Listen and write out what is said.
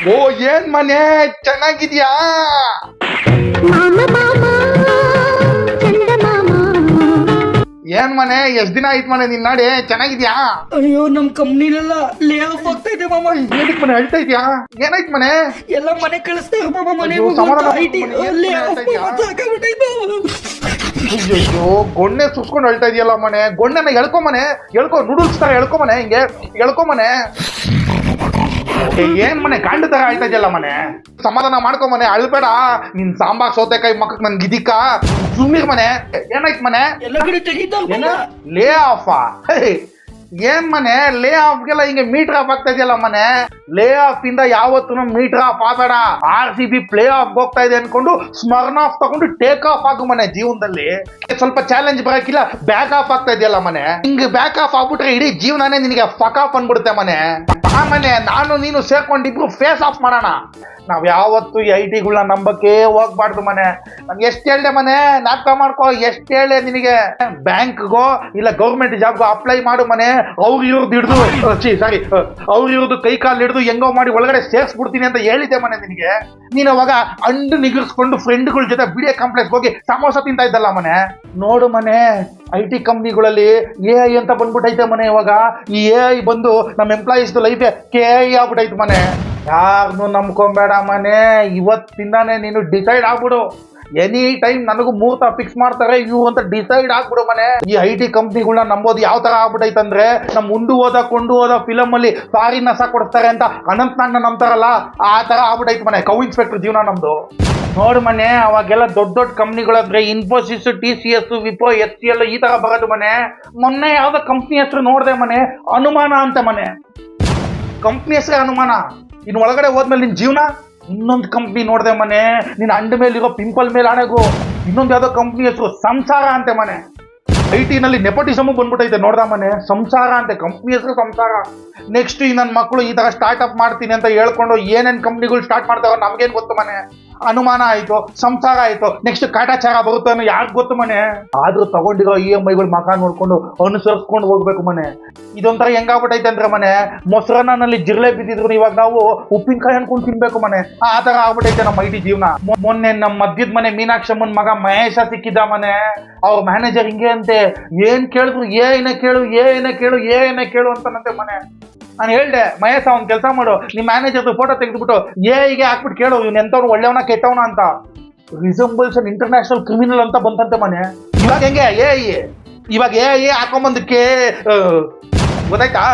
ಓ ಏನ್ ಮನೆ ಚೆನ್ನಾಗಿದ್ಯಾ? ಏನ್ ಮನೆ ಎಷ್ಟ್ ದಿನ ಆಯ್ತು ಮನೆ ನಿನ್ ನಾಡಿ ಚೆನ್ನಾಗಿದ್ಯಾ? ಅಯ್ಯೋ ನಮ್ ಕಂಪ್ನಿಲೆಲ್ಲ ಲೇ ಆಫ್ ಆಗ್ತಾ ಇದೆ ಮಾಮ. ಏನಕ್ಕೆ ಮನೆ ಅಳ್ತಾ ಇದ್ಯಾ? ಏನಾಯ್ತು ಮನೆ? ಎಲ್ಲ ಮನೆ ಕಳಿಸ್ತಾರೆ ಮಾಮ. ಮನೆ ಅಯ್ಯೋ, ಸಮಾಧಾನ ಐಟಿ ಮಾಡು, ಲೇ ಆಫ್ ಸಾಕಾಗ್ಬಿಟ್ಟೈತೆ. ಅಯ್ಯೋ ಗೊಣ್ಣೆ ಸುಸ್ಕೊಂಡು ಅಳ್ತಾ ಇದೆಯಲ್ಲ ಮನೆ. ಗೊಣ್ಣೆನ ಎಳ್ಕೊ ಮನೆ, ಎಳ್ಕೊ. ನೂಡಲ್ಸ್ ತರ ಎಳ್ಕೊ ಮನೆ, ಹಿಂಗೆ ಎಳ್ಕೊ ಮನೆ. ಏನ್ ಮನೆ ಗಂಡ ತರ ಆಯ್ತಾ ಇದೆಯಲ್ಲ ಮನೆ. ಸಮಾಧಾನ ಮಾಡ್ಕೊ ಮನೆ, ಅಳ್ಬೇಡ. ನಿನ್ ಸಾಂಬಾರ್ ಸೌತೆಕಾಯಿ ಮಕ್ಕಕ್ ನನ್ ಗಿದಿಕ್ಕ ಸುಮ್ಮಿರ್ ಮನೆ. ಏನಾಯ್ತು ಮನೆ? ಎಲ್ಲ ಕಡೆ ತೆಗಿತಾರ. ಲೇ ಆಫ್ ಏನ್ ಮನೆ? ಲೇ ಆಫ್ಗೆಲ್ಲ ಹಿಂಗೆ ಮೀಟರ್ ಆಫ್ ಆಗ್ತಾ ಇದೆಯಲ್ಲ ಮನೆ. ಲೇ ಆಫ್ ಇಂದ ಯಾವತ್ತೂ ಮೀಟರ್ ಆಫ್ ಆಗಬೇಡ. RCB ಪ್ಲೇ ಆಫ್ ಹೋಗ್ತಾ ಇದೆ ಅನ್ಕೊಂಡು ಸ್ಮರ್ನ್ ಆಫ್ ತಗೊಂಡು ಟೇಕ್ ಆಫ್ ಆಗು ಮನೆ. ಜೀವನದಲ್ಲಿ ಸ್ವಲ್ಪ ಚಾಲೆಂಜ್ ಬರಕಿಲ್ಲ, ಬ್ಯಾಕ್ ಆಫ್ ಆಗ್ತಾ ಇದೆಯಲ್ಲ ಮನೆ. ಹಿಂಗ್ ಬ್ಯಾಕ್ ಆಫ್ ಆಗ್ಬಿಟ್ರೆ ಇಡೀ ಜೀವನನೇ ನಿನಗೆ ಫಕ್ ಆಫ್ ಅನ್ಬಿಡುತ್ತೆ ಮನೆ. ಮನೆ ನಾನು ನೀನು ಸೇರ್ಕೊಂಡಿಬ್ರು ಫೇಸ್ ಆಫ್ ಮಾಡೋಣ. ನಾವ್ ಯಾವತ್ತು ಈ IT ಗಳನ್ನ ನಂಬಕ್ಕೆ ಹೋಗ್ಬಾರ್ದು ಮನೆ. ನಾನು ಎಷ್ಟು ಹೇಳ್ದೆ ಮನೆ, ನಾಟಕ ಮಾಡ್ಕೋ. ಎಷ್ಟು ಹೇಳ್ದೆ ನಿನಗೆ? ಬ್ಯಾಂಕ್ಗೋ ಇಲ್ಲ ಗೌರ್ಮೆಂಟ್ ಜಾಬ್ಗೋ ಅಪ್ಲೈ ಮಾಡು ಮನೆ. ಅವ್ರು ಇವ್ರದ್ದು ಹಿಡಿದು ಅವ್ರು ಇವ್ರದ್ದು ಕೈ ಕಾಲು ಹಿಡಿದು ಹೆಂಗೋ ಮಾಡಿ ಒಳಗಡೆ ಸೇರ್ಸ್ಬಿಡ್ತೀನಿ ಅಂತ ಹೇಳಿದ್ದೆ ಮನೆ ನಿನಗೆ. ನೀನು ಅವಾಗ ಅಂಡು ನಿಗರ್ಸ್ಕೊಂಡು ಫ್ರೆಂಡ್ಗಳ ಜೊತೆ ಬಿಡಿಯೋ ಕಾಂಪ್ಲೆಕ್ಸ್ ಹೋಗಿ ಸಮೋಸ ತಿಂತಾ ಇದ್ದಲ್ಲ ಮನೆ. ನೋಡು ಮನೆ, IT ಕಂಪ್ನಿಗಳಲ್ಲಿ AI ಅಂತ ಬಂದ್ಬಿಟ್ಟೈತೆ ಮನೆ. ಇವಾಗ ಈ AI ಬಂದು ನಮ್ಮ ಎಂಪ್ಲಾಯೀಸ್ ಲೈಫೇ KI ಆಗ್ಬಿಟ್ಟೈತೆ ಮನೆ. ಯಾರನ್ನು ನಂಬ್ಕೊಂಬೇಡ ಮನೆ. ಇವತ್ತಿಂದಾನೇ ನೀನು ಡಿಸೈಡ್ ಆಗ್ಬಿಡು. ಎನಿ ಟೈಮ್ ನನಗೂ ಮುಹೂರ್ತ ಫಿಕ್ಸ್ ಮಾಡ್ತಾರೆ ಇವು ಅಂತ ಡಿಸೈಡ್ ಆಗ್ಬಿಡು ಮನೆ. ಈ IT ಕಂಪ್ನಿಗಳನ್ನ ನಂಬೋದು ಯಾವ ತರ ಆಗ್ಬಿಟ್ಟೈತಂದ್ರೆ, ನಮ್ ಕೊಂಡು ಹೋದ ಫಿಲಮ್ ಅಲ್ಲಿ ಸಾರಿ ನಸ ಕೊಡ್ತಾರೆ ಅಂತ ಅನಂತನಾಗ್ನ ನಂಬ್ತಾರಲ್ಲ, ಆ ತರ ಆಗ್ಬಿಟ್ಟೈತೆ ಮನೆ. ಕೌ ಇನ್ಸ್ಪೆಕ್ಟರ್ ಜೀವನ ನಮ್ದು. ನೋಡು ಮನೆ, ಅವಾಗೆಲ್ಲ ದೊಡ್ಡ ದೊಡ್ಡ ಕಂಪ್ನಿಗಳಂದ್ರೆ ಇನ್ಫೋಸಿಸ್, TCS, ವಿಪ್ರೋ, HCL ಈ ತರ ಬರೋದು ಮನೆ. ಮೊನ್ನೆ ಯಾವ್ದೋ ಕಂಪ್ನಿ ಹೆಸರು ನೋಡಿದೆ ಮನೆ, ಅನುಮಾನ ಅಂತ ಮನೆ. ಕಂಪ್ನಿ ಹೆಸರೇ ಅನುಮಾನ. ಇನ್ನು ಒಳಗಡೆ ಹೋದ್ಮೇಲೆ ನಿನ್ ಜೀವನ. ಇನ್ನೊಂದು ಕಂಪ್ನಿ ನೋಡಿದೆ ಮನೆ, ನಿನ್ನ ಅಂಡ ಮೇಲಿರೋ ಪಿಂಪಲ್ ಮೇಲೆ ಆಣೆಗೂ. ಇನ್ನೊಂದು ಯಾವ್ದೋ ಕಂಪ್ನಿ ಹೆಸರು ಸಂಸಾರ ಅಂತೆ ಮನೆ. IT ನಲ್ಲಿ ನೆಪೋಟಿಸಮ್ ಬಂದ್ಬಿಟ್ಟೈತೆ ನೋಡ್ದ ಮನೆ. ಸಂಸಾರ ಅಂತೆ, ಕಂಪ್ನಿ ಹೆಸರು ಸಂಸಾರ. ನೆಕ್ಸ್ಟ್ ಈ ನನ್ನ ಮಕ್ಕಳು ಈ ತರ ಸ್ಟಾರ್ಟ್ಅಪ್ ಮಾಡ್ತೀನಿ ಅಂತ ಹೇಳ್ಕೊಂಡು ಏನೇನ್ ಕಂಪ್ನಿಗಳು ಸ್ಟಾರ್ಟ್ ಮಾಡ್ತಾವ ನಮ್ಗೇನ್ ಗೊತ್ತು ಮನೆ. ಅನುಮಾನ ಆಯ್ತು, ಸಂಸಾರ ಆಯ್ತು, ನೆಕ್ಸ್ಟ್ ಕಾಟಾಚಾರ ಬರುತ್ತೆ ಅನ್ನೋ ಯಾರು ಗೊತ್ತು ಮನೆ. ಆದ್ರೂ ತಗೊಂಡಿರೋ EMIಗಳು ಮಕ ನೋಡ್ಕೊಂಡು ಅನುಸರಿಸ್ಕೊಂಡು ಹೋಗ್ಬೇಕು ಮನೆ. ಇದೊಂಥರ ಹೆಂಗಾಗ್ಬಿಟ್ಟೈತೆ ಅಂದ್ರೆ ಮನೆ, ಮೊಸರನ್ನಲ್ಲಿ ಜಿರ್ಲೆ ಬಿದ್ದಿದ್ರು ಇವಾಗ ನಾವು ಉಪ್ಪಿನಕಾಯಿ ಅನ್ಕೊಂಡು ತಿನ್ಬೇಕು ಮನೆ. ಆ ತರ ಆಗ್ಬಿಟ್ಟೈತೆ ನಮ್ಮ IT ಜೀವನ. ಮೊನ್ನೆ ನಮ್ಮ ಮಧ್ಯದ ಮನೆ ಮೀನಾಕ್ಷಮ್ಮನ್ ಮಗ ಮಹೇಶ ಸಿಕ್ಕಿದ್ದ ಮನೆ. ಅವ್ರ ಮ್ಯಾನೇಜರ್ ಹಿಂಗೆ ಅಂತೆ, ಏನ್ ಕೇಳಿದ್ರು ಏನೇ ಕೇಳು ಅಂತನಂತೆ ಮನೆ. ನಾನು ಹೇಳ್ದೆ, ಮಹೇಶ ಅವ್ನ್ ಕೆಲಸ ಮಾಡು, ನಿಮ್ ಮ್ಯಾನೇಜರ್ದು ಫೋಟೋ ತೆಗೆದ್ಬಿಟ್ಟು AIಗೆ ಹಾಕ್ಬಿಟ್ಟು ಕೇಳು ಇವ್ನು ಎಂತವ್ನು ಒಳ್ಳೆಯವನ ಕೆಟ್ಟವನ ಅಂತ. ರಿಸಂಬಲ್ಸ್ ಅನ್ ಇಂಟರ್ನ್ಯಾಷನಲ್ ಕ್ರಿಮಿನಲ್ ಅಂತ ಬಂತಂತೆ ಮನೆ. ಇವಾಗ ಹೆಂಗೆ AI ಹಾಕೊಂಬಂದಕ್ಕೆ ಗೊತ್ತಾಯ್ತಾ?